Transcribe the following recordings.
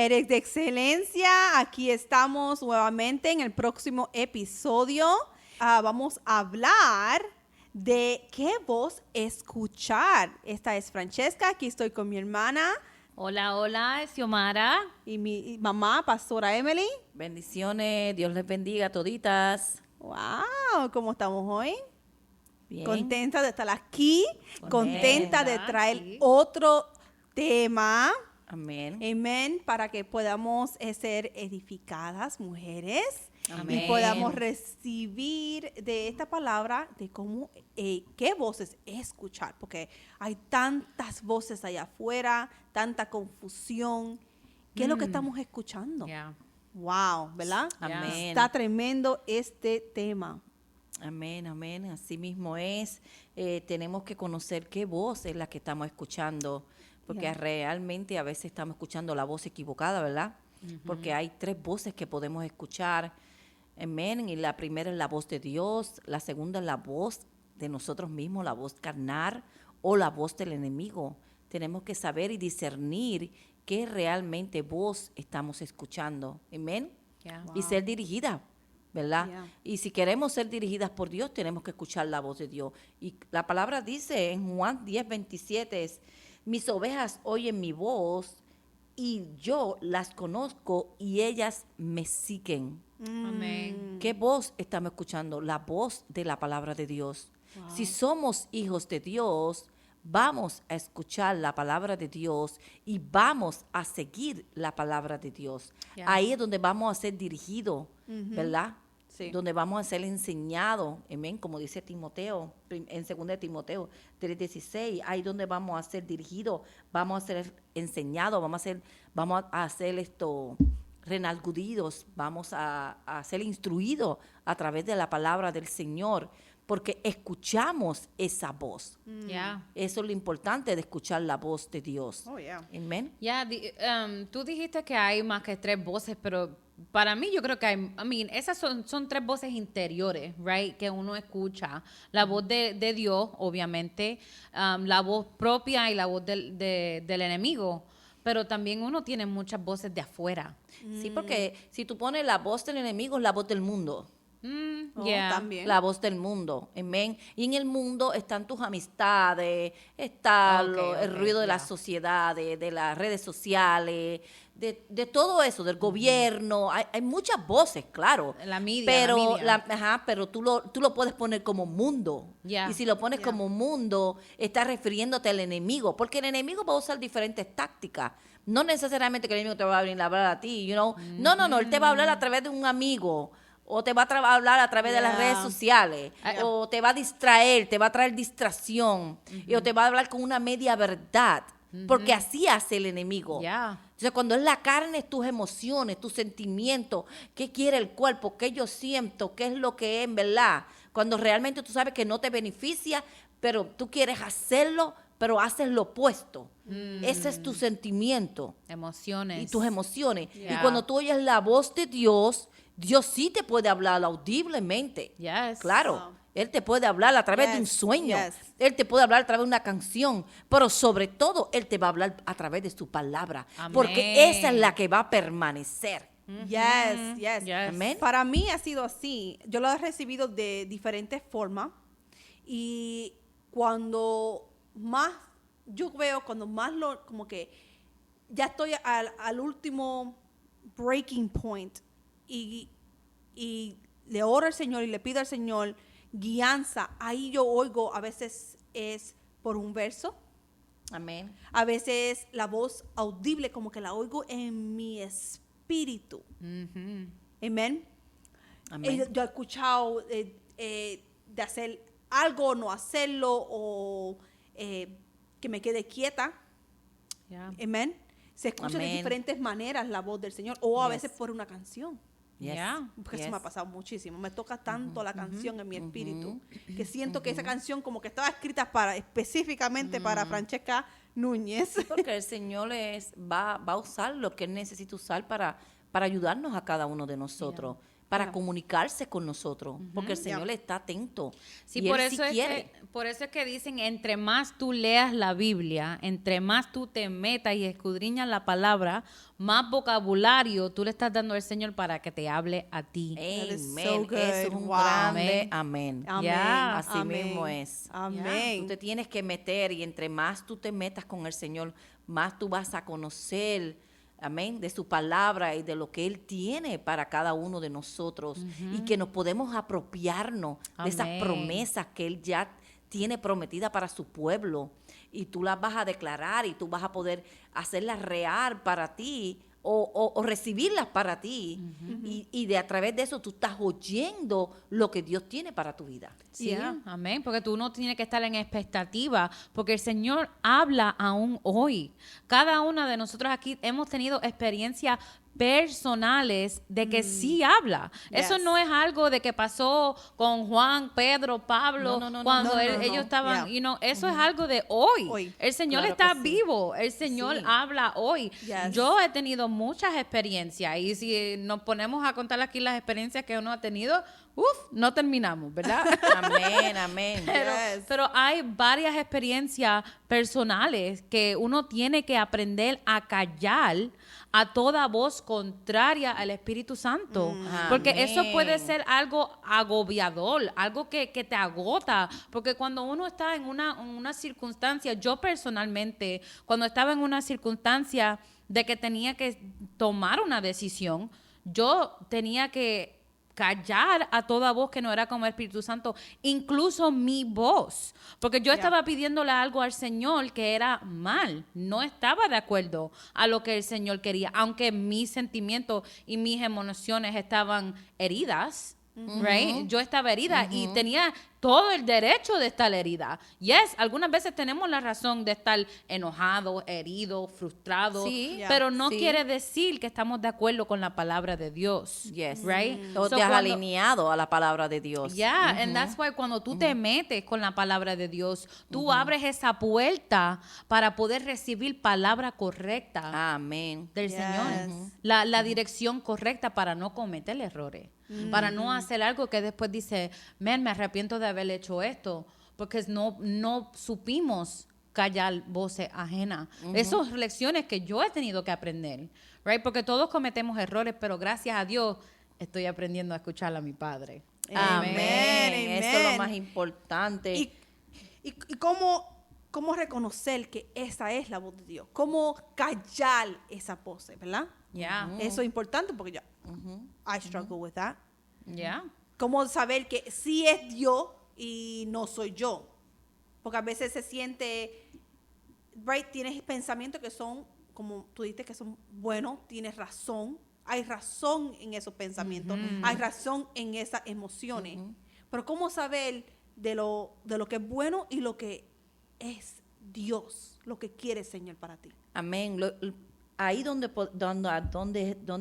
Mujeres de excelencia, aquí estamos nuevamente en el próximo episodio. Vamos a hablar de qué voz escuchar. Esta es Francesca, aquí estoy con mi hermana. Hola, hola, es Xiomara. Y mi mamá, Pastora Emily. Bendiciones, Dios les bendiga a toditas. ¡Wow! ¿Cómo estamos hoy? Bien. Contenta de estar aquí, contenta de traer Sí. otro tema. Amén. Amén, para que podamos ser edificadas, mujeres, Amén. y podamos recibir de esta palabra de cómo, qué voces escuchar, porque hay tantas voces allá afuera, tanta confusión. ¿Qué es lo que estamos escuchando? Yeah. Wow, ¿verdad? Amén. Está tremendo este tema. Amén, amén. Así mismo es. Tenemos que conocer qué voz es la que estamos escuchando, porque Yeah. realmente a veces estamos escuchando la voz equivocada, ¿verdad? Porque hay 3 voces que podemos escuchar. Amén. Y la primera es la voz de Dios, la segunda es la voz de nosotros mismos, la voz carnal o la voz del enemigo. Tenemos que saber y discernir qué realmente voz estamos escuchando. Amén. Yeah. Wow. Y ser dirigida, ¿verdad? Yeah. Y si queremos ser dirigidas por Dios, tenemos que escuchar la voz de Dios. Y la palabra dice en Juan 10:27, es, mis ovejas oyen mi voz y yo las conozco y ellas me siguen. Amén. ¿Qué voz estamos escuchando? La voz de la palabra de Dios. Wow. Si somos hijos de Dios, vamos a escuchar la palabra de Dios y vamos a seguir la palabra de Dios. Yeah. Ahí es donde vamos a ser dirigidos, ¿verdad? Sí. Donde vamos a ser enseñados, amén, como dice Timoteo, en 2 de Timoteo 3:16, ahí donde vamos a ser dirigidos, vamos a ser enseñados, vamos a ser renalgudidos, vamos a ser instruidos a través de la palabra del Señor, porque escuchamos esa voz. Yeah. Eso es lo importante de escuchar la voz de Dios. Oh, yeah. Amén. Yeah, tú dijiste que hay más que 3 voces, pero para mí yo creo que esas son 3 voces interiores, right, que uno escucha. La voz de Dios, obviamente, la voz propia y la voz del enemigo, pero también uno tiene muchas voces de afuera. Sí, porque si tú pones la voz del enemigo, es la voz del mundo. Oh, Yeah. también. La voz del mundo, amén. Y en el mundo están tus amistades, está el ruido de la sociedad, de las redes sociales, de todo eso, del gobierno. Hay muchas voces, claro. La media, Pero, la media. pero tú lo puedes poner como mundo. Yeah. Y si lo pones Yeah. como mundo, estás refiriéndote al enemigo, porque el enemigo va a usar diferentes tácticas. No necesariamente que el enemigo te va a venir a hablar a ti, you know. No, él te va a hablar a través de un amigo, o te va a hablar a través de las Yeah. redes sociales, Yeah. o te va a distraer, te va a traer distracción, o te va a hablar con una media verdad, porque así hace el enemigo. Yeah. Entonces, cuando es la carne, es tus emociones, tus sentimientos, qué quiere el cuerpo, qué yo siento, qué es lo que es en verdad. Cuando realmente tú sabes que no te beneficia, pero tú quieres hacerlo, pero haces lo opuesto. Ese es tu sentimiento Emociones. y tus emociones. Yeah. Y cuando tú oyes la voz de Dios, Dios sí te puede hablar audiblemente. Yes. Claro. Wow. Él te puede hablar a través de un Yes, sueño. yes. Él te puede hablar a través de una canción. Pero sobre todo, Él te va a hablar a través de su palabra. Amén. Porque esa es la que va a permanecer. Yes, yes. Yes. Amén. Para mí ha sido así. Yo lo he recibido de diferentes formas. Y cuando más, yo veo, cuando más como que ya estoy al último breaking point y le oro al Señor y le pido al Señor guianza, ahí yo oigo, a veces es por un verso, Amén. a veces la voz audible, como que la oigo en mi espíritu. Mhm. Amén. Amén. Yo he escuchado de hacer algo o no hacerlo, o que me quede quieta. Yeah. Amén. Se escucha de Amén. diferentes maneras la voz del Señor, o a Yes. veces por una canción. Yes. Yeah. Porque Yes. eso me ha pasado muchísimo. Me toca tanto la canción en mi espíritu, que siento que esa canción como que estaba escrita específicamente para Francesca Núñez. Porque el Señor va a usar lo que Él necesita usar para ayudarnos a cada uno de nosotros. para comunicarse con nosotros, porque el Señor está atento. Sí, y por Él eso, sí quiere. por eso es que dicen, entre más tú leas la Biblia, entre más tú te metas y escudriñas la palabra, más vocabulario tú le estás dando al Señor para que te hable a ti. That is Amén. so good. Eso es un Wow. grande amén. Amén. Ya. Así Amén. mismo es. Amén. Tú te tienes que meter y entre más tú te metas con el Señor, más tú vas a conocer, amén, de su palabra y de lo que Él tiene para cada uno de nosotros y que nos podemos apropiarnos de esas Amén. promesas que Él ya tiene prometida para su pueblo y tú las vas a declarar y tú vas a poder hacerlas real para ti o recibirlas para ti y de a través de eso tú estás oyendo lo que Dios tiene para tu vida. Sí, Yeah. amén, porque tú no tienes que estar en expectativa, porque el Señor habla aún hoy. Cada una de nosotros aquí hemos tenido experiencias personales de que sí habla. Eso Yes. no es algo de que pasó con Juan, Pedro, Pablo, No, no, no, cuando no, no, ellos no. estaban, Yeah. eso es algo de hoy. Hoy. El Señor Claro está que sí. vivo, el Señor Sí. habla hoy. Yes. Yo he tenido muchas experiencias y si nos ponemos a contar aquí las experiencias que uno ha tenido, no terminamos, ¿verdad? Amén, amén. Yes. Pero hay varias experiencias personales que uno tiene que aprender a callar a toda voz contraria al Espíritu Santo. Porque eso Amén. puede ser algo agobiador, algo que te agota. Porque cuando uno está en una circunstancia, yo personalmente, cuando estaba en una circunstancia de que tenía que tomar una decisión, yo tenía que callar a toda voz que no era como el Espíritu Santo, incluso mi voz, porque yo estaba pidiéndole algo al Señor que era mal, no estaba de acuerdo a lo que el Señor quería, aunque mis sentimientos y mis emociones estaban heridas, right? Yo estaba herida y tenía todo el derecho de estar herida. Yes, algunas veces tenemos la razón de estar enojado, herido, frustrado, Sí. pero no Sí. quiere decir que estamos de acuerdo con la palabra de Dios. Yes. Right? O So te has cuando- alineado a la palabra de Dios. Yeah, and that's why cuando tú te metes con la palabra de Dios, tú abres esa puerta para poder recibir palabra correcta Amén. del Yes. Señor. La dirección correcta para no cometer errores. Para no hacer algo que después dice, man, me arrepiento de haber hecho esto, porque no supimos callar voces ajenas. Esas lecciones que yo he tenido que aprender, right? Porque todos cometemos errores, pero gracias a Dios estoy aprendiendo a escuchar a mi Padre. Amén. Amén. Eso es lo más importante. Y cómo reconocer que esa es la voz de Dios. Cómo callar esa voz, ¿verdad? Yeah, Eso es importante porque yo, I struggle with that. yeah. Cómo saber que sí es Dios y no soy yo. Porque a veces se siente, right, tienes pensamientos que son, como tú dijiste, que son buenos, tienes razón. Hay razón en esos pensamientos, hay razón en esas emociones. Pero cómo saber de lo que es bueno y lo que es Dios, lo que quiere el Señor para ti. Amén. Ahí donde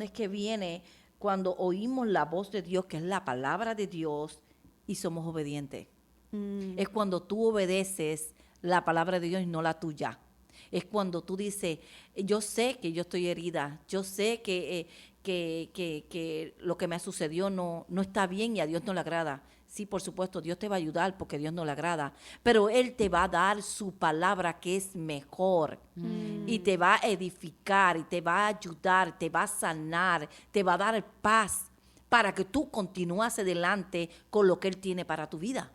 es que viene cuando oímos la voz de Dios, que es la palabra de Dios, y somos obedientes. Es cuando tú obedeces la palabra de Dios y no la tuya. Es cuando tú dices, yo sé que yo estoy herida, yo sé que lo que me sucedió no está bien y a Dios no le agrada. Sí, por supuesto, Dios te va a ayudar porque Dios no le agrada, pero Él te va a dar su palabra que es mejor y te va a edificar y te va a ayudar, te va a sanar, te va a dar paz para que tú continúes adelante con lo que Él tiene para tu vida.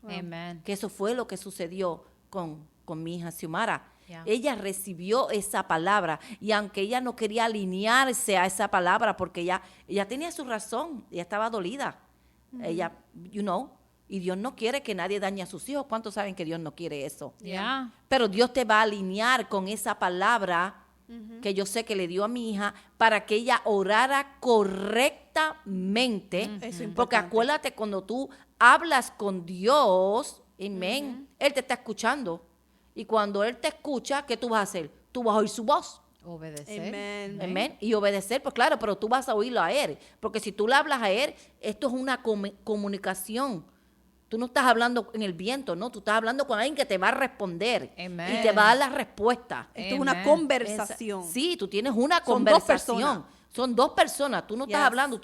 Amen. Que eso fue lo que sucedió con mi hija Xiomara. Yeah. Ella recibió esa palabra y aunque ella no quería alinearse a esa palabra porque ella tenía su razón, ella estaba dolida. Ella, y Dios no quiere que nadie dañe a sus hijos. ¿Cuántos saben que Dios no quiere eso? Yeah. Pero Dios te va a alinear con esa palabra que yo sé que le dio a mi hija para que ella orara correctamente. Eso es Porque importante. acuérdate, cuando tú hablas con Dios, amén, Él te está escuchando. Y cuando Él te escucha, ¿qué tú vas a hacer? Tú vas a oír su voz. Obedecer. Amen. Amén. Y obedecer, pues claro, pero tú vas a oírlo a Él. Porque si tú le hablas a Él, esto es una comunicación. Tú no estás hablando en el viento, ¿no? Tú estás hablando con alguien que te va a responder. Amen. Y te va a dar la respuesta. Esto es una Amen. conversación. Sí, tú tienes una Son dos conversación. personas. Son dos personas, tú no estás Yes. hablando,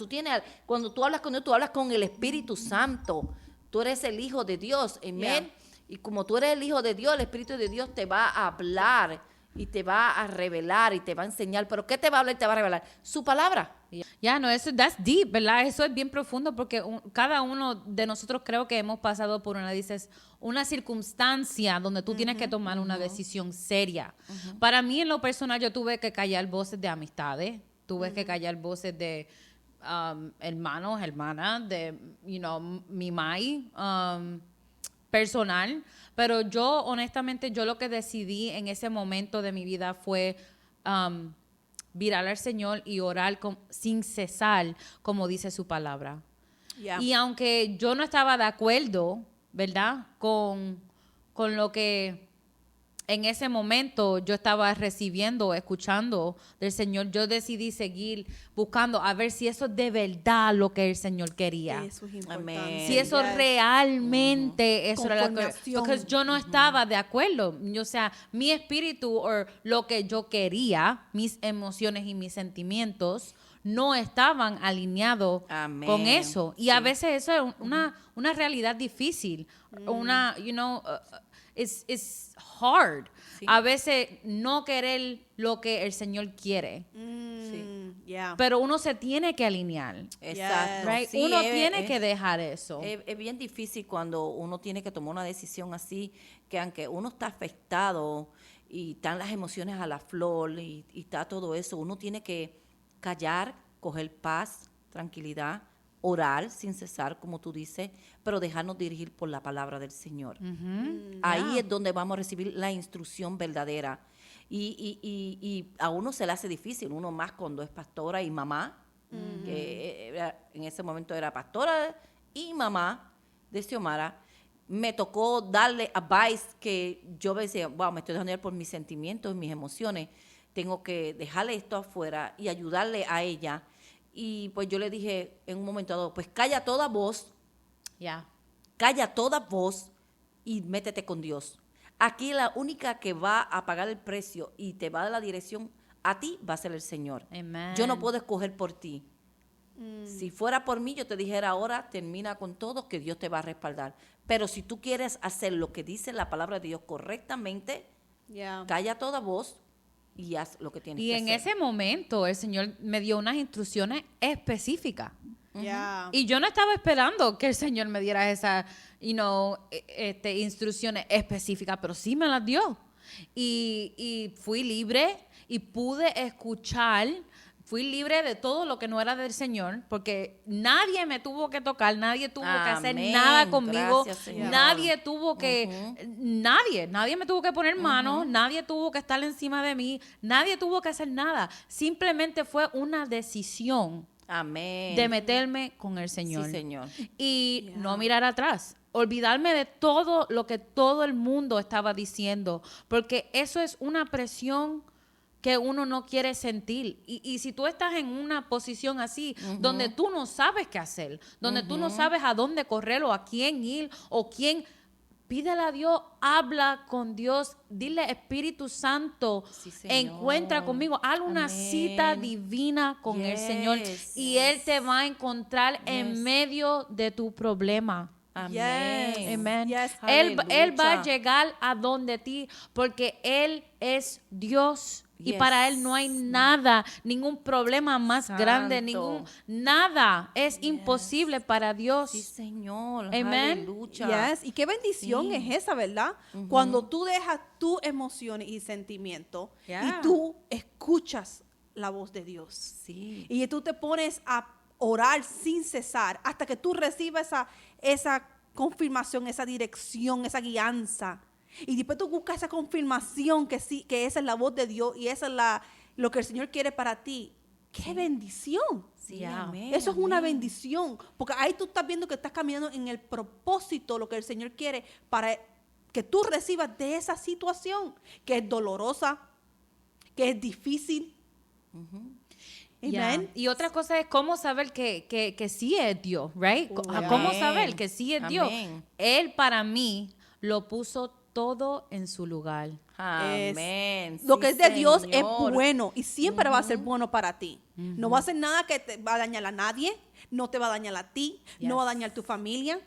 cuando tú hablas con Dios, tú hablas con el Espíritu Santo. Tú eres el Hijo de Dios, amén. Yeah. Y como tú eres el Hijo de Dios, el Espíritu de Dios te va a hablar y te va a revelar y te va a enseñar. ¿Pero qué te va a hablar y te va a revelar? Su palabra. Ya, no, that's deep, ¿verdad? Eso es bien profundo porque cada uno de nosotros creo que hemos pasado por una circunstancia donde tú tienes que tomar una decisión seria. Para mí, en lo personal, yo tuve que callar voces de amistades, tuve que callar voces de hermanos, hermanas, de, mi mai, personal. Pero yo, honestamente, yo lo que decidí en ese momento de mi vida fue virar al Señor y orar sin cesar, como dice su palabra. Yeah. Y aunque yo no estaba de acuerdo, ¿verdad? Con lo que en ese momento yo estaba recibiendo, escuchando del Señor, yo decidí seguir buscando a ver si eso es de verdad lo que el Señor quería. Eso es importante. Amén. Si eso Yes. realmente eso era lo que... Conformación. Porque yo no estaba de acuerdo. O sea, mi espíritu o lo que yo quería, mis emociones y mis sentimientos, no estaban alineados Amén. con eso. Y a veces eso es una realidad difícil. It's hard. Sí. A veces no querer lo que el Señor quiere. Yeah. Pero uno se tiene que alinear. Exacto. Right? Sí, Uno es- tiene es- que dejar eso. Es bien difícil cuando uno tiene que tomar una decisión así, que aunque uno está afectado y están las emociones a la flor y está todo eso, uno tiene que callar, coger paz, tranquilidad, orar sin cesar, como tú dices, pero dejarnos dirigir por la palabra del Señor. Ahí es donde vamos a recibir la instrucción verdadera. Y a uno se le hace difícil, uno más cuando es pastora y mamá, que en ese momento era pastora y mamá de Xiomara. Me tocó darle advice que yo decía, wow, me estoy dejando llevar por mis sentimientos y mis emociones. Tengo que dejarle esto afuera y ayudarle a ella. Y pues yo le dije en un momento dado, pues calla toda voz, calla toda voz y métete con Dios. Aquí la única que va a pagar el precio y te va a dar la dirección a ti va a ser el Señor. Amen. Yo no puedo escoger por ti. Si fuera por mí, yo te dijera ahora, termina con todo, que Dios te va a respaldar. Pero si tú quieres hacer lo que dice la palabra de Dios correctamente, Yeah. calla toda voz y haz lo que tienes Y que en hacer. ese momento el Señor me dio unas instrucciones específicas. Yeah. Y yo no estaba esperando que el Señor me diera esas, instrucciones específicas, pero sí me las dio. Y fui libre y pude escuchar, fui libre de todo lo que no era del Señor, porque nadie me tuvo que tocar, nadie tuvo que hacer Amén. nada conmigo, Gracias, Señor. nadie tuvo que, nadie me tuvo que poner manos, nadie tuvo que estar encima de mí, nadie tuvo que hacer nada. Simplemente fue una decisión Amén. de meterme con el Señor. Sí, Señor. Y Yeah. no mirar atrás. Olvidarme de todo lo que todo el mundo estaba diciendo. Porque eso es una presión que uno no quiere sentir. Y si tú estás en una posición así, donde tú no sabes qué hacer, donde tú no sabes a dónde correr o a quién ir o quién... Pídele a Dios, habla con Dios, dile Espíritu Santo, Sí, Señor. encuentra conmigo, haz una Amén. cita divina con el Señor Yes. y Él te va a encontrar Yes. en medio de tu problema. Amén. Yes. Amen. Yes. Él va a Aleluya. llegar a donde ti porque Él es Dios. Y Yes. para Él no hay nada, ningún problema más Santo. grande, nada es imposible para Dios. Sí, Señor. Amen. Aleluya. Yes. Y qué bendición Sí. es esa, ¿verdad? Cuando tú dejas tus emociones y sentimientos Yeah. y tú escuchas la voz de Dios. Sí. Y tú te pones a orar sin cesar hasta que tú recibas esa confirmación, esa dirección, esa guianza. Y después tú buscas esa confirmación que sí, que esa es la voz de Dios y esa es lo que el Señor quiere para ti. ¡Qué bendición! Sí, Yeah. amén, Eso es una amén. bendición, porque ahí tú estás viendo que estás caminando en el propósito, lo que el Señor quiere para que tú recibas de esa situación que es dolorosa, que es difícil. Ya. Amén. Y otra cosa es cómo saber que sí es Dios, right? Oh, ¿Cómo Amén. saber que sí es Dios? Amén. Él para mí lo puso todo en su lugar. Amén. Lo Sí, que es de Dios es Señor. bueno y siempre va a ser bueno para ti. No va a hacer nada que te va a dañar a nadie, no te va a dañar a ti, no va a dañar a tu familia.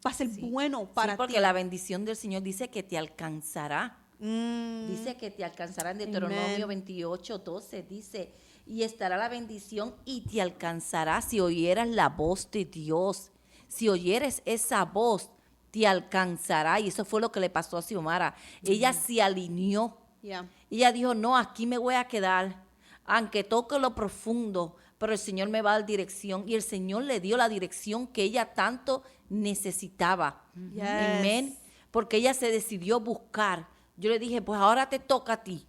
Va a ser bueno para Sí, porque ti. la bendición del Señor dice que te alcanzará. Dice que te alcanzará en Deuteronomio Amen. 28:12. Dice, y estará la bendición y te alcanzará si oyeras la voz de Dios. Si oyeres esa voz, te alcanzará. Y eso fue lo que le pasó a Xiomara. Ella se alineó. Yeah. Ella dijo, no, aquí me voy a quedar, aunque toque lo profundo, pero el Señor me va a dar dirección. Y el Señor le dio la dirección que ella tanto necesitaba. Yes. Amén. Porque ella se decidió buscar. Yo le dije, pues ahora te toca a ti.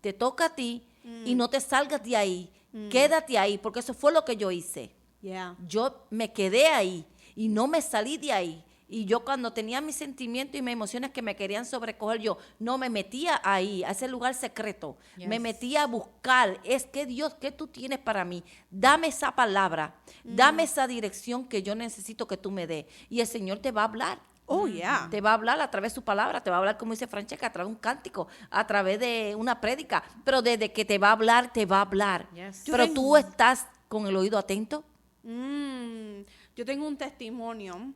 Te toca a ti y no te salgas de ahí. Quédate ahí, porque eso fue lo que yo hice. Yeah. Yo me quedé ahí y no me salí de ahí. Y yo cuando tenía mis sentimientos y mis emociones que me querían sobrecoger, yo no me metía ahí, a ese lugar secreto. Yes. Me metía a buscar, es que Dios, ¿qué tú tienes para mí? Dame esa palabra, dame esa dirección que yo necesito que tú me des. Y el Señor te va a hablar. Oh, yeah. Te va a hablar a través de su palabra, te va a hablar, como dice Francesca, a través de un cántico, a través de una prédica. Pero desde que te va a hablar, te va a hablar. Yes. Yo Pero tengo- tú estás con el oído atento. Yo tengo un testimonio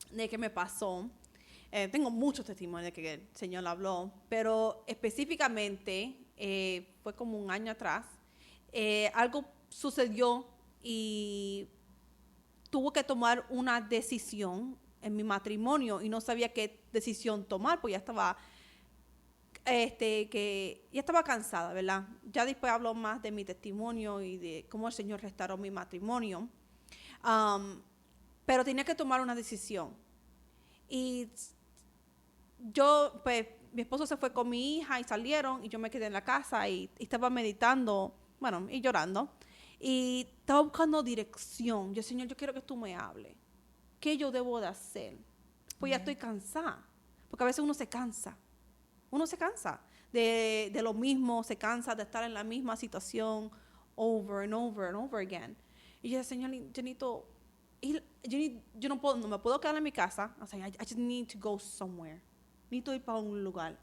de que me pasó. Tengo muchos testimonios de que el Señor habló, pero específicamente fue como un año atrás. Algo sucedió y tuve que tomar una decisión en mi matrimonio y no sabía qué decisión tomar, pues ya estaba ya estaba cansada, ¿verdad? Ya después hablo más de mi testimonio y de cómo el Señor restauró mi matrimonio. Pero tenía que tomar una decisión. Y yo, pues, mi esposo se fue con mi hija y salieron y yo me quedé en la casa y estaba meditando, bueno, y llorando. Y estaba buscando dirección. Yo, Señor, yo quiero que tú me hables. ¿Qué yo debo de hacer? Pues ya estoy cansada. Porque a veces uno se cansa. Uno se cansa de lo mismo, se cansa de estar en la misma situación over and over and over again. Y yo decía, Señor, yo necesito yo no me puedo quedar en mi casa. O sea, I just need to go somewhere. Necesito ir para un lugar.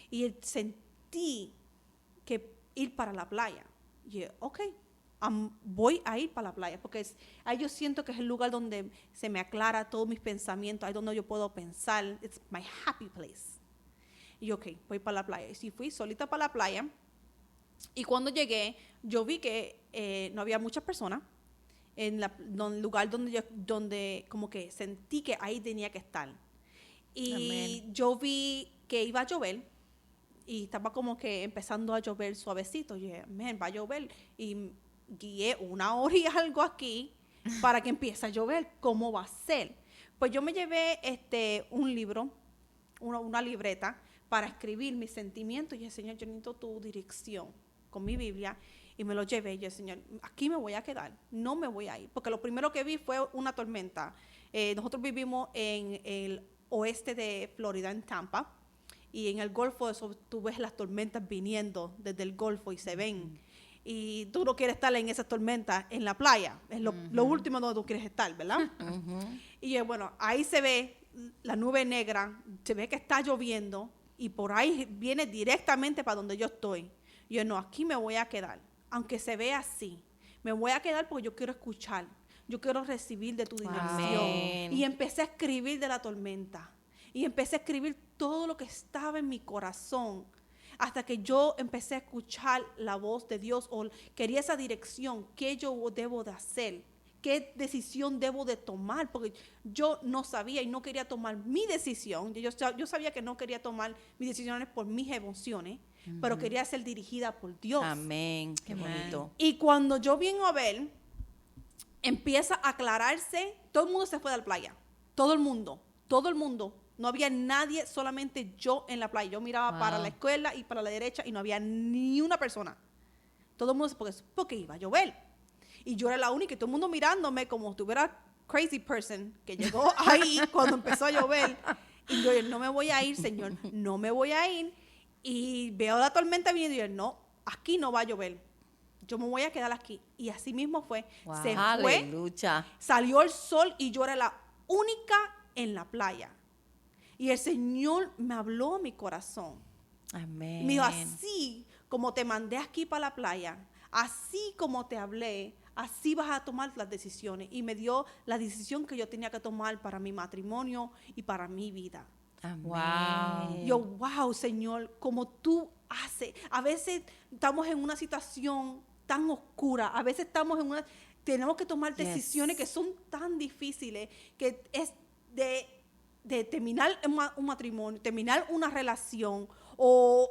Y sentí que ir para la playa. Y yo, ok, voy a ir para la playa. Porque ahí yo siento que es el lugar donde se me aclara todos mis pensamientos. Ahí donde yo puedo pensar. It's my happy place. Y yo, ok, voy para la playa. Y sí, fui solita para la playa. Y cuando llegué, yo vi que no había muchas personas. En el lugar donde como que sentí que ahí tenía que estar. Y Amén. yo vi que iba a llover y estaba como que empezando a llover suavecito. Y dije, man, va a llover. Y guié 1 hora y algo aquí para que empiece a llover. ¿Cómo va a ser? Pues yo me llevé un libro, una libreta para escribir mis sentimientos. Y dije, Señor, yo necesito tu dirección con mi Biblia. Y me lo llevé. Y yo, Señor, aquí me voy a quedar. No me voy a ir. Porque lo primero que vi fue una tormenta. Nosotros vivimos en el oeste de Florida, en Tampa. Y en el Golfo, eso, tú ves las tormentas viniendo desde el Golfo y se ven. Y tú no quieres estar en esas tormentas en la playa. Es lo último donde tú quieres estar, ¿verdad? Y bueno, ahí se ve la nube negra. Se ve que está lloviendo. Y por ahí viene directamente para donde yo estoy. Y yo, no, aquí me voy a quedar. Aunque se vea así, me voy a quedar porque yo quiero escuchar, yo quiero recibir de tu dirección. Amén. Y empecé a escribir de la tormenta. Y empecé a escribir todo lo que estaba en mi corazón. Hasta que yo empecé a escuchar la voz de Dios o quería esa dirección. ¿Qué yo debo de hacer? ¿Qué decisión debo de tomar? Porque yo no sabía y no quería tomar mi decisión. Yo sabía que no quería tomar mis decisiones por mis emociones, pero quería ser dirigida por Dios. Amén. Qué bonito. Y cuando yo vengo a ver, empieza a aclararse, todo el mundo se fue de la playa. Todo el mundo. No había nadie, solamente yo en la playa. Yo miraba para la izquierda y para la derecha y no había ni una persona. Todo el mundo, porque iba a llover. Y yo era la única, y todo el mundo mirándome como si estuviera crazy person que llegó ahí cuando empezó a llover. Y yo, no me voy a ir, Señor, no me voy a ir. Y veo la tormenta viniendo y yo, no, aquí no va a llover. Yo me voy a quedar aquí. Y así mismo fue. Wow. Se fue, Aleluya. salió el sol y yo era la única en la playa. Y el Señor me habló a mi corazón. Amén. Me dijo, así como te mandé aquí para la playa, así como te hablé, así vas a tomar las decisiones. Y me dio la decisión que yo tenía que tomar para mi matrimonio y para mi vida. Amén. Wow. Yo, wow, Señor, como tú haces. A veces estamos en una situación tan oscura, a veces tenemos que tomar Yes. decisiones que son tan difíciles, que es de terminar un matrimonio, terminar una relación o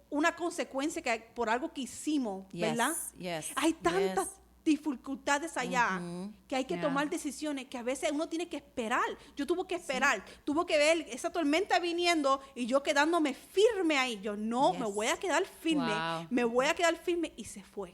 una consecuencia por algo que hicimos, Yes, ¿verdad? yes, Hay tantas yes. dificultades allá Ujú. que hay que Yeah. tomar decisiones que a veces uno tiene que esperar. Yo tuve que esperar, tuve que ver esa tormenta viniendo y yo quedándome firme ahí. Yo no, Yes. me voy a quedar firme, Wow. me voy a quedar firme y se fue.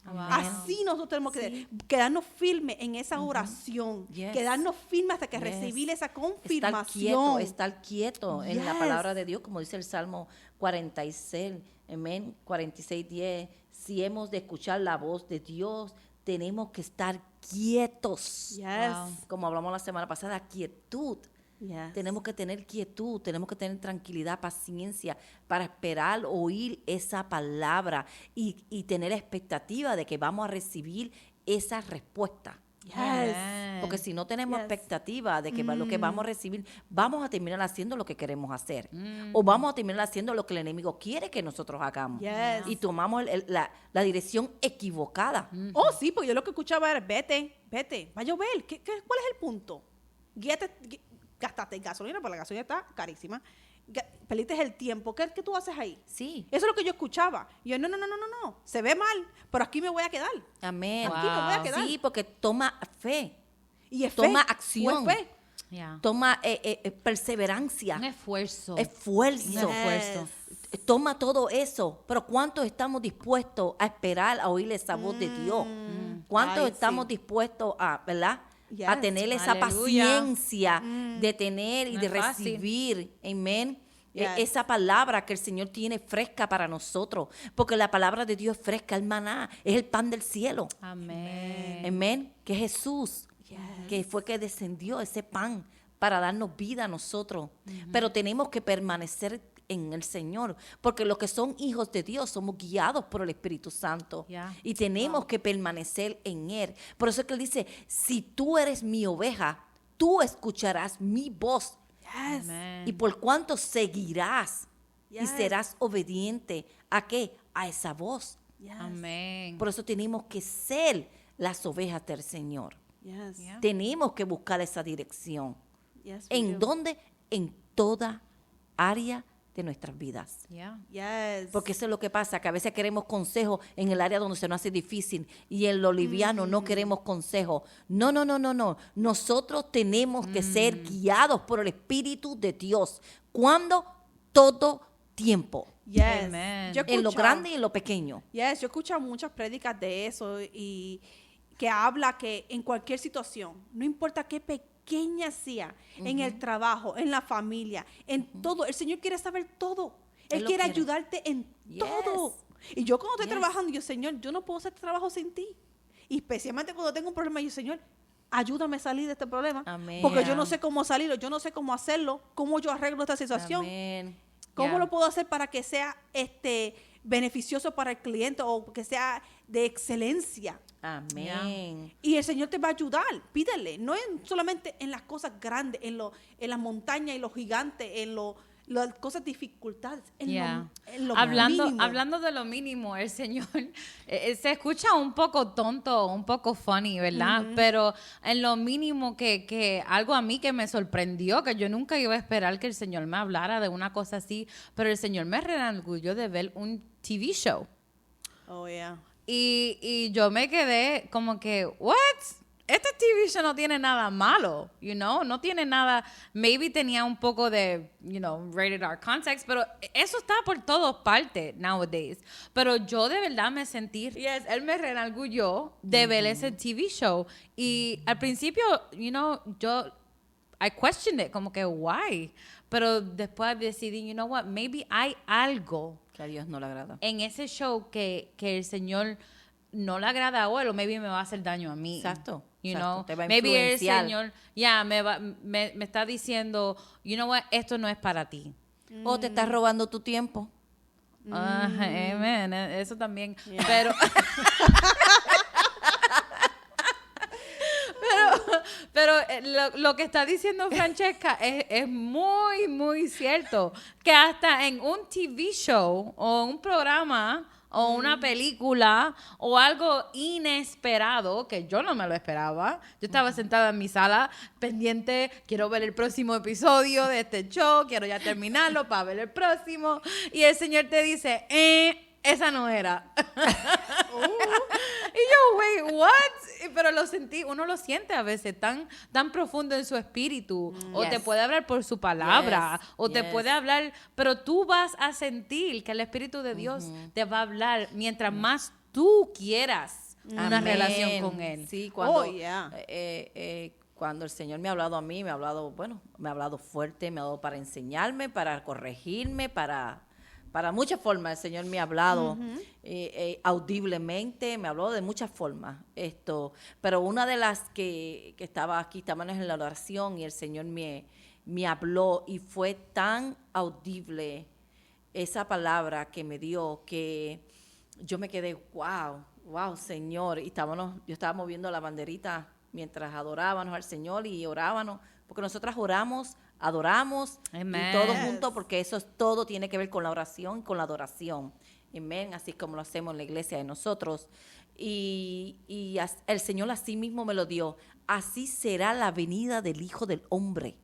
Wow. Así nosotros tenemos que quedarnos firmes en esa oración, Yes. quedarnos firmes hasta que Yes. recibir esa Estar confirmación. quieto en la Yes. palabra de Dios, como dice el Salmo 46, amén, 46:10. Si hemos de escuchar la voz de Dios, tenemos que estar quietos. Yes. Wow. Como hablamos la semana pasada, quietud. Yes. Tenemos que tener quietud, tenemos que tener tranquilidad, paciencia para esperar, oír esa palabra y tener la expectativa de que vamos a recibir esa respuesta. Yes. Amen. Porque si no tenemos Yes. expectativa de que lo que vamos a recibir, vamos a terminar haciendo lo que queremos hacer. Mm. O vamos a terminar haciendo lo que el enemigo quiere que nosotros hagamos. Yes. Y tomamos la dirección equivocada. Oh, sí, porque yo lo que escuchaba era, vete, va a llover. ¿Cuál es el punto? Gastaste gasolina, porque la gasolina está carísima. Perdiste el tiempo. ¿Qué tú haces ahí? Sí. Eso es lo que yo escuchaba. Y yo, no. Se ve mal, pero aquí me voy a quedar. Amén. Aquí me voy a Wow. quedar. Sí, porque toma fe, Y es Toma fe, acción. fue fe. Yeah. toma perseverancia, Un esfuerzo. esfuerzo. Un esfuerzo. Toma todo eso, pero ¿cuántos estamos dispuestos a esperar a oír esa voz de Dios? ¿Cuántos Ay, estamos sí. dispuestos a, ¿verdad? Yes. A tener esa Aleluya. paciencia de tener y No de es fácil. recibir, amén. Yes. Esa palabra que el Señor tiene fresca para nosotros, porque la palabra de Dios es fresca, el maná, es el pan del cielo, Amén. amén, que es Jesús, Yes. que fue que descendió ese pan para darnos vida a nosotros. Pero tenemos que permanecer en el Señor, porque los que son hijos de Dios somos guiados por el Espíritu Santo Yeah. y tenemos que permanecer en Él. Por eso es que Él dice, si tú eres mi oveja, tú escucharás mi voz Yes. Amén. y por cuanto seguirás y Yes. serás obediente ¿a qué? A esa voz. Yes. Amén. Por eso tenemos que ser las ovejas del Señor. Yes. Yeah. Tenemos que buscar esa dirección. Yes, we ¿En do. dónde? En toda área de nuestras vidas. Yeah. Yes. Porque eso es lo que pasa, que a veces queremos consejo en el área donde se nos hace difícil y en lo liviano no queremos consejo. No. Nosotros tenemos que ser guiados por el Espíritu de Dios. ¿Cuándo? Todo tiempo. Yes. Amen. Yo he En lo escuchado- grande y en lo pequeño. Yes, yo he escuchado muchas prédicas de eso y que habla que en cualquier situación, no importa qué pequeña sea, en el trabajo, en la familia, en todo, el Señor quiere saber todo. Él Él lo quiere quiere. ayudarte en Yes. todo. Y yo cuando estoy Yes. trabajando, yo, Señor, yo no puedo hacer este trabajo sin ti. Y especialmente cuando tengo un problema, yo, Señor, ayúdame a salir de este problema. Amén. Porque yo no sé cómo salirlo, yo no sé cómo hacerlo, cómo yo arreglo esta situación. Amén. ¿Cómo Yeah. lo puedo hacer para que sea beneficioso para el cliente o que sea de excelencia? Amén. Y el Señor te va a ayudar, pídele, no solamente en las cosas grandes, en las montañas y los gigantes, en las cosas dificultades, Yeah. en lo Hablando, mínimo. hablando de lo mínimo, el Señor se escucha un poco tonto, un poco funny, ¿verdad? Pero en lo mínimo que algo a mí que me sorprendió, que yo nunca iba a esperar que el Señor me hablara de una cosa así, pero el Señor me redarguyó de ver un TV show. Oh, yeah. Y yo me quedé como que, ¿what? Este TV show no tiene nada malo, no tiene nada, maybe tenía un poco de, rated R context, pero eso está por todas partes nowadays. Pero yo de verdad me sentí, él me redarguyó de ver ese TV show. Y al principio, I questioned it, como que, why? Pero después decidí, you know what, maybe hay algo Que a Dios no le agrada. en ese show que el Señor no le agrada a él o maybe me va a hacer daño a mí. Exacto. You Exacto, know, te va a maybe el influenciar. Señor, me está diciendo, you know what, esto no es para ti. O te estás robando tu tiempo. Amen, eso también. Yeah. Pero lo que está diciendo Francesca es muy, muy cierto. Que hasta en un TV show o un programa o una película o algo inesperado, que yo no me lo esperaba. Yo estaba sentada en mi sala pendiente, quiero ver el próximo episodio de este show, quiero ya terminarlo para ver el próximo. Y el Señor te dice, esa no era. Y yo, wait, what? Pero lo sentí, uno lo siente a veces tan profundo en su espíritu. O te Yes. puede hablar por su palabra. Yes, O te yes. puede hablar, pero tú vas a sentir que el Espíritu de Dios te va a hablar mientras más tú quieras una Amén. relación con Él. Sí, cuando, Oh, yeah. cuando el Señor me ha hablado a mí, me ha hablado fuerte, me ha hablado para enseñarme, para corregirme, para muchas formas. El Señor me ha hablado audiblemente, me habló de muchas formas. Pero una de las que estaba aquí, estábamos en la oración y el Señor me habló y fue tan audible esa palabra que me dio que yo me quedé, wow, Señor. Y yo estaba moviendo la banderita mientras adorábamos al Señor y orábamos, porque nosotras oramos, adoramos Amen. y todo Yes. junto, porque todo tiene que ver con la oración, con la adoración. Amén, así como lo hacemos en la iglesia de nosotros. Y el Señor así mismo me lo dio. Así será la venida del Hijo del Hombre.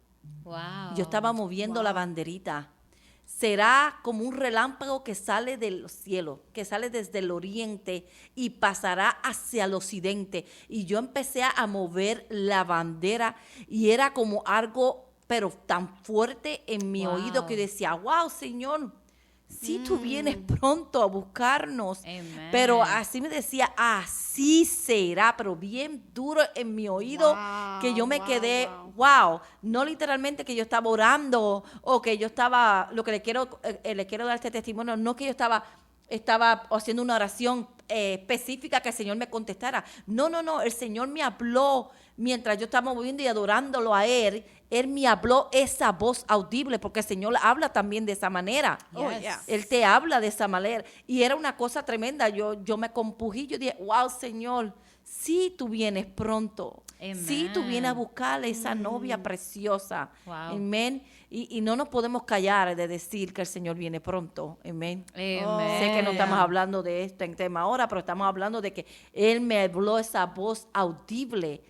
Wow. Yo estaba moviendo la banderita. Será como un relámpago que sale de los cielos, que sale desde el oriente y pasará hacia el occidente. Y yo empecé a mover la bandera y era como algo, pero tan fuerte en mi Wow. oído que decía, wow, Señor, si tú vienes pronto a buscarnos. Amen. Pero así me decía, así será, pero bien duro en mi oído, Wow, que yo me wow, quedé, wow. wow, no literalmente que yo estaba orando o que yo estaba, lo que le quiero dar este testimonio, no que yo estaba haciendo una oración específica que el Señor me contestara. No, el Señor me habló mientras yo estaba moviendo y adorándolo a Él. Él me habló esa voz audible, porque el Señor habla también de esa manera. Oh, Yes. yeah. Él te habla de esa manera. Y era una cosa tremenda. Yo me compugí, yo dije, wow, Señor, si tú vienes pronto, si tú vienes a buscarle esa novia preciosa. Wow. Amén. Y no nos podemos callar de decir que el Señor viene pronto. Amén. Amen. Sé que no estamos hablando de esto en tema ahora, pero estamos hablando de que Él me habló esa voz audible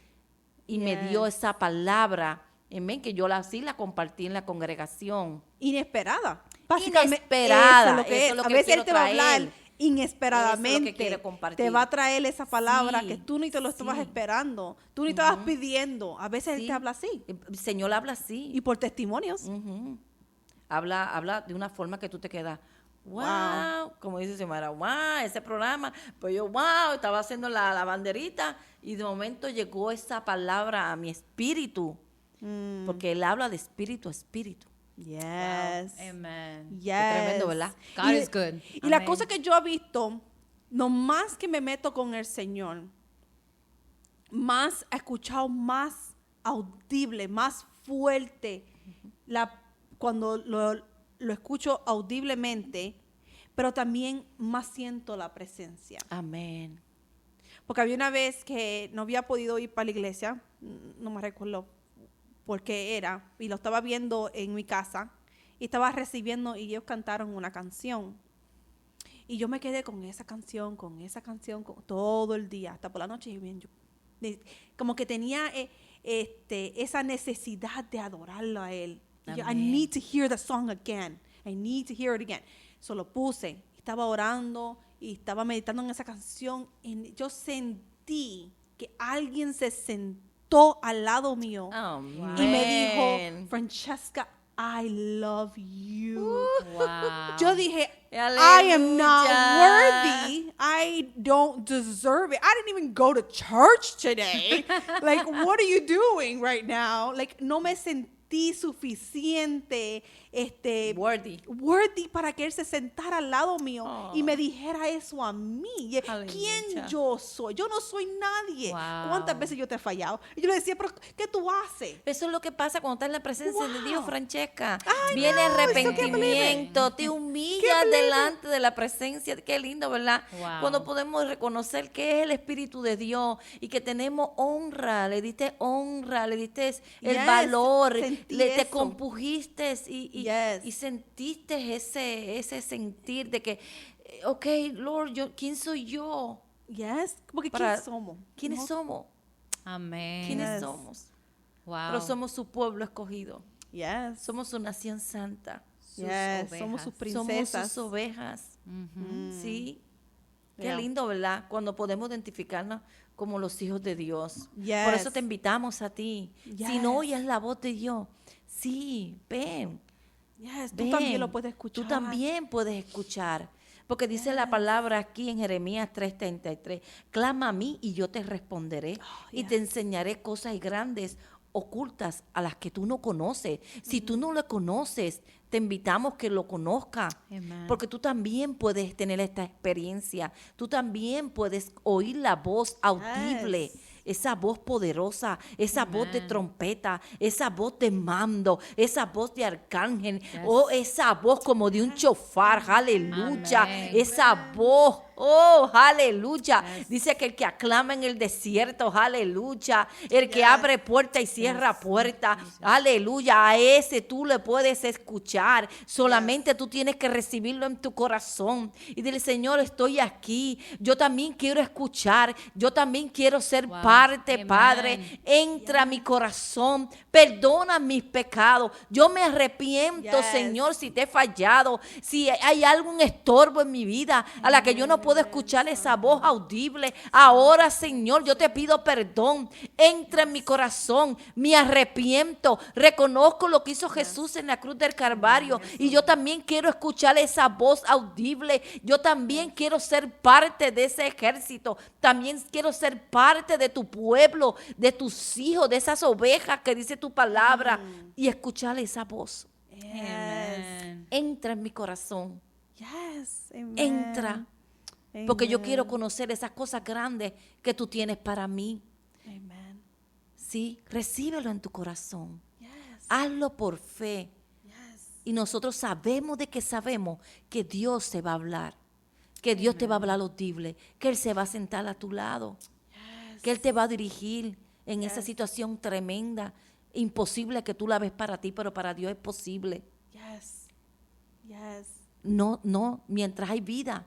y me dio Yes. esa palabra. Amén, que yo así la compartí en la congregación. Inesperada. Inesperada, Eso es lo que eso es lo a que veces quiero Él te va a hablar traer. inesperadamente. Eso es lo que quiero compartir. Te va a traer esa palabra Sí, que tú ni te lo estabas sí. esperando. Tú ni estabas pidiendo. A veces Él Sí. te habla así. El Señor habla así. Y por testimonios. Ujú. Habla de una forma que tú te quedas, wow, Wow. como dice Xiomara, wow, ese programa. Pues yo, wow, estaba haciendo la banderita y de momento llegó esa palabra a mi espíritu, porque Él habla de espíritu a espíritu. Yes. Amen. Yes. Qué tremendo, ¿verdad? God is good. Y la Amén. cosa que yo he visto, no más que me meto con el Señor, más he escuchado más audible, más fuerte, cuando lo escucho audiblemente, pero también más siento la presencia. Amén. Porque había una vez que no había podido ir para la iglesia, no me recuerdo por qué era, y lo estaba viendo en mi casa, y estaba recibiendo, y ellos cantaron una canción. Y yo me quedé con esa canción, todo el día, hasta por la noche. Como que tenía esa necesidad de adorarlo a Él. Y yo, I Amén. need to hear the song again. I need to hear it again. So lo puse, estaba orando y estaba meditando en esa canción. Y yo sentí que alguien se sentó al lado mío Amén. y me dijo, Francesca, I love you. Wow. Yo dije, I am not Aleluya. worthy. I don't deserve it. I didn't even go to church today. Like, what are you doing right now? Like, no me sentí suficiente worthy para que él se sentara al lado mío Oh. y me dijera eso a mí. ¿Quién Aleluya. yo soy? Yo no soy nadie. Wow. ¿Cuántas veces yo te he fallado? Y yo le decía, pero ¿qué tú haces? Eso es lo que pasa cuando estás en la presencia de Dios, Wow. Francesca. Ay, Viene no, eso que arrepentimiento, te humillas delante de la presencia. Qué lindo, ¿verdad? Wow. Cuando podemos reconocer que es el Espíritu de Dios y que tenemos honra, le diste el Yes, valor, sentí te eso. compujiste Yes. y sentiste ese sentir de que, ok, Lord, ¿quién soy yo? Yes, porque Para- ¿quién somos? ¿Quiénes No- somos? Amén. ¿Quiénes Yes. somos? Wow. Pero somos su pueblo escogido. Yes. Somos su nación santa. sus Yes, ovejas. somos sus Somos princesas. sus ovejas. Ujú. Sí. Qué Yeah. lindo, ¿verdad? Cuando podemos identificarnos como los hijos de Dios. Yes. Por eso te invitamos a ti. Si no Yes. oyes la voz de Dios, sí, ven. Yes, tú ven. también lo puedes escuchar. Tú también puedes escuchar. Porque dice la palabra aquí en Jeremías 3:33, clama a mí y yo te responderé y te enseñaré cosas grandes ocultas a las que tú no conoces. Si tú no lo conoces, te invitamos que lo conozca. Amen. Porque tú también puedes tener esta experiencia. Tú también puedes oír la voz audible. Yes. Esa voz poderosa, esa voz de Amen. trompeta, esa voz de mando, esa voz de arcángel, Yes. o esa voz como de un chofar, aleluya, Amén. esa voz, oh, aleluya. Yes. Dice que el que aclama en el desierto, aleluya, el que Yes. abre puerta y cierra puerta, aleluya, a ese tú le puedes escuchar, solamente tú tienes que recibirlo en tu corazón y dile, Señor, estoy aquí, yo también quiero escuchar, yo también quiero ser Wow. parte, Amen. Padre, entra a mi corazón, perdona mis pecados, yo me arrepiento, Yes. Señor, si te he fallado, si hay algún estorbo en mi vida a la que yo no puedo escuchar esa voz audible, ahora, Señor, yo te pido perdón, entra en mi corazón, me arrepiento, reconozco lo que hizo Jesús en la cruz del Calvario y yo también quiero escuchar esa voz audible, yo también quiero ser parte de ese ejército, también quiero ser parte de tu pueblo, de tus hijos, de esas ovejas que dice tu palabra y escuchar esa voz. Yes. Amen. Entra en mi corazón, Yes. Amen. entra, porque yo Amen. quiero conocer esas cosas grandes que tú tienes para mí. Amen. Sí, recíbelo en tu corazón, Yes. hazlo por fe. Yes. Y nosotros sabemos que Dios se va a hablar, que Dios te va a hablar audible, que Él se va a sentar a tu lado, que Él te va a dirigir en esa situación tremenda, imposible que tú la ves para ti, pero para Dios es posible. Yes. Yes. No, mientras hay vida,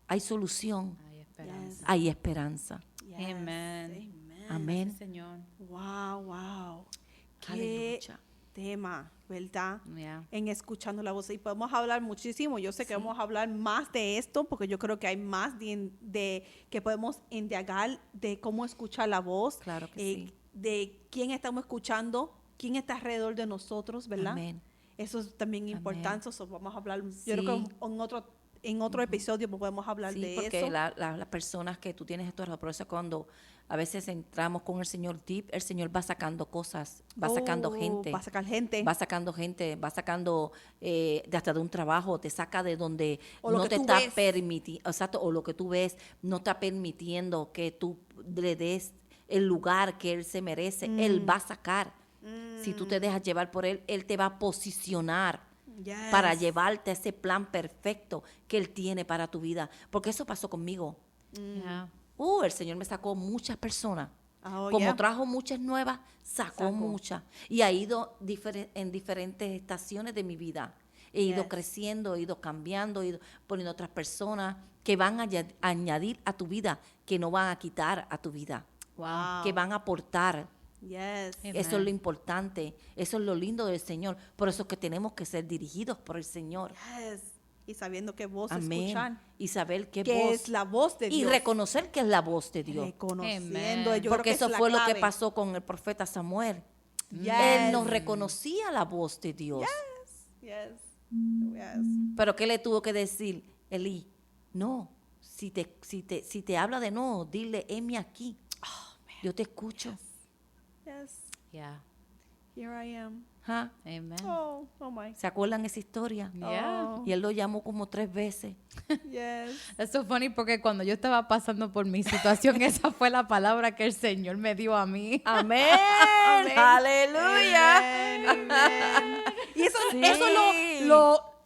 hay solución, Hay esperanza. hay esperanza. Yes. Amen. Amén. Sí, Señor. Wow, wow. Qué Aleluya. tema, ¿verdad? Yeah. En escuchando la voz. Y podemos hablar muchísimo. Yo sé que vamos a hablar más de esto porque yo creo que hay más de que podemos indagar de cómo escuchar la voz. Claro que sí. De quién estamos escuchando, quién está alrededor de nosotros, ¿verdad? Amén. Eso es también importante. Eso vamos a hablar. Yo Sí. creo que en otro episodio podemos hablar Sí, de porque eso. las personas que tú tienes esto, por eso cuando a veces entramos con el Señor deep, el Señor va sacando cosas, va sacando Oh, gente. Va a sacar gente. Va sacando gente, va sacando hasta de un trabajo, te saca de donde O lo no que te tú está ves. permitiendo, exacto, o lo que tú ves no está permitiendo que tú le des el lugar que Él se merece. Él va a sacar. Si tú te dejas llevar por Él, Él te va a posicionar Yes. para llevarte a ese plan perfecto que Él tiene para tu vida. Porque eso pasó conmigo. Yeah. El Señor me sacó muchas personas. Oh, Como yeah. trajo muchas nuevas, sacó muchas. Y ha ido en diferentes estaciones de mi vida. He ido Yes. creciendo, he ido cambiando, he ido poniendo otras personas que van a añadir a tu vida, que no van a quitar a tu vida, Wow. que van a aportar. Yes. Amen. Eso es lo importante, eso es lo lindo del Señor. Por eso es que tenemos que ser dirigidos por el Señor. Yes. Y sabiendo qué voz Amén. escuchar. Y saber qué Que voz. es la voz de y Dios. reconocer que es la voz de Dios. Reconociendo. Amen. Yo Porque creo que eso es la fue lo que clave. pasó con el profeta Samuel. Yes. Él no reconocía la voz de Dios. Yes. Yes. Pero ¿qué le tuvo que decir Elí? No, si te habla de no, dile, heme aquí. Yo te escucho. Yes. Yeah. Here I am. ¿Ah? Amen. Oh my. ¿Se acuerdan esa historia? Yeah. Oh, Y él lo llamó como 3 veces. yes. Es so funny porque cuando yo estaba pasando por mi situación, esa fue la palabra que el Señor me dio a mí. Amén. Amén. Aleluya. Amen, amen. Y eso, Sí. eso es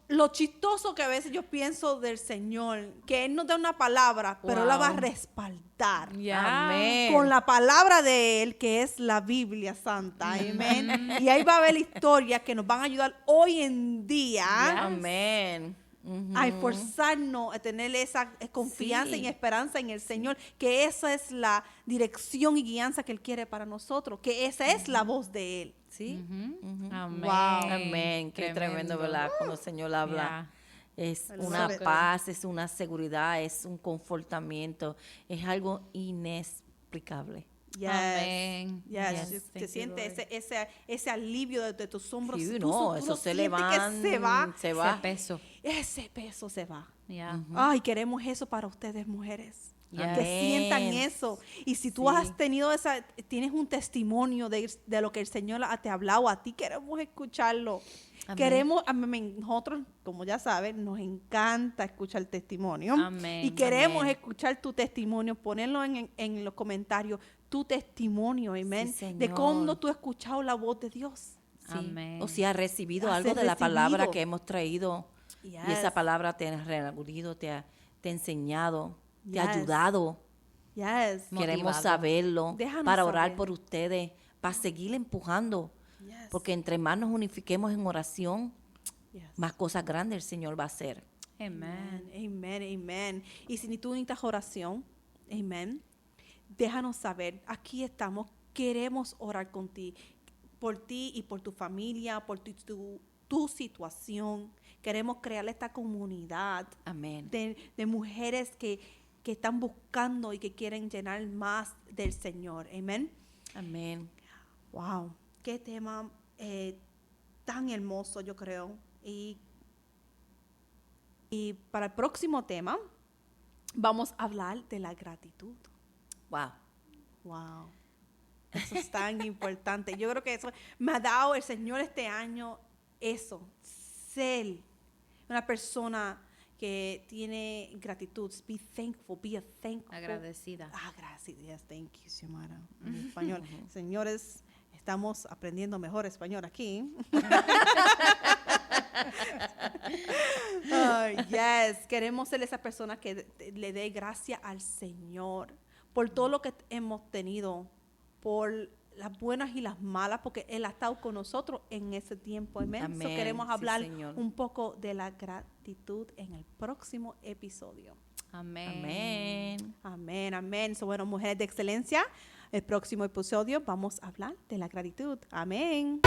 lo chistoso que a veces yo pienso del Señor, que Él nos da una palabra, pero Él la va a Wow. respaldar. Yeah. Amén. Con la palabra de Él, que es la Biblia Santa. Amén. Y ahí va a haber historias que nos van a ayudar hoy en día Amén. Ujú. a esforzarnos, a tener esa confianza Sí. y esperanza en el Señor, que esa es la dirección y guianza que Él quiere para nosotros, que esa es la voz de Él. Sí. Ujú. Amén. Wow. Amén. Qué tremendo, ¿verdad? Cuando el Señor habla. Es I love una it. paz, es una seguridad, es un confortamiento, es algo inexplicable. Yes. Amén. Yes. Yes. Se Thank you, siente Lord. ese alivio de tus hombros. Sí, Tú- no, tú eso lo se sientes levanta, que se va. se Ese va. peso. Ese peso se va. Yeah. Ay, queremos eso para ustedes, mujeres. Yes. Que sientan eso. Y si tú Sí. has tenido tienes un testimonio de lo que el Señor te ha hablado a ti, queremos escucharlo. Amén. Queremos, nosotros, como ya saben, nos encanta escuchar el testimonio. Amén. Y queremos Amén. escuchar tu testimonio, ponerlo en los comentarios, tu testimonio, amén, Sí, de Señor. cómo tú has escuchado la voz de Dios. Sí. Amén. O si has recibido Has algo de la recibido. palabra que hemos traído y Yes. esa palabra te ha redarguido, te ha enseñado, te ha Yes. ayudado. Yes. Queremos Motivado. saberlo Déjanos para orar saber. por ustedes, para seguir empujando. Yes. Porque entre más nos unifiquemos en oración, Yes. más cosas grandes el Señor va a hacer. Amen. Amen, amen. Y si ni tú necesitas oración, amen, déjanos saber. Aquí estamos, queremos orar contigo, por ti y por tu familia, por tu situación. Queremos crear esta comunidad Amén. de mujeres que están buscando y que quieren llenar más del Señor. Amén. Amén. Wow, qué tema tan hermoso, yo creo. Y para el próximo tema, vamos a hablar de la gratitud. Wow. Wow, eso es tan importante. Yo creo que eso me ha dado el Señor este año, eso, ser una persona que tiene gratitud. Be thankful, be a thankful. Agradecida. Gracias. Yes, thank you, Xiomara. En español. Señores, estamos aprendiendo mejor español aquí. Yes, queremos ser esa persona que le dé gracias al Señor por todo lo que hemos tenido, por las buenas y las malas, porque Él ha estado con nosotros en ese tiempo. Amén. So, Amén. queremos Sí, hablar Señor. un poco de la gratitud en el próximo episodio. Amén. Amén. Amén, amén. So, bueno, mujeres de excelencia, el próximo episodio vamos a hablar de la gratitud. Amén.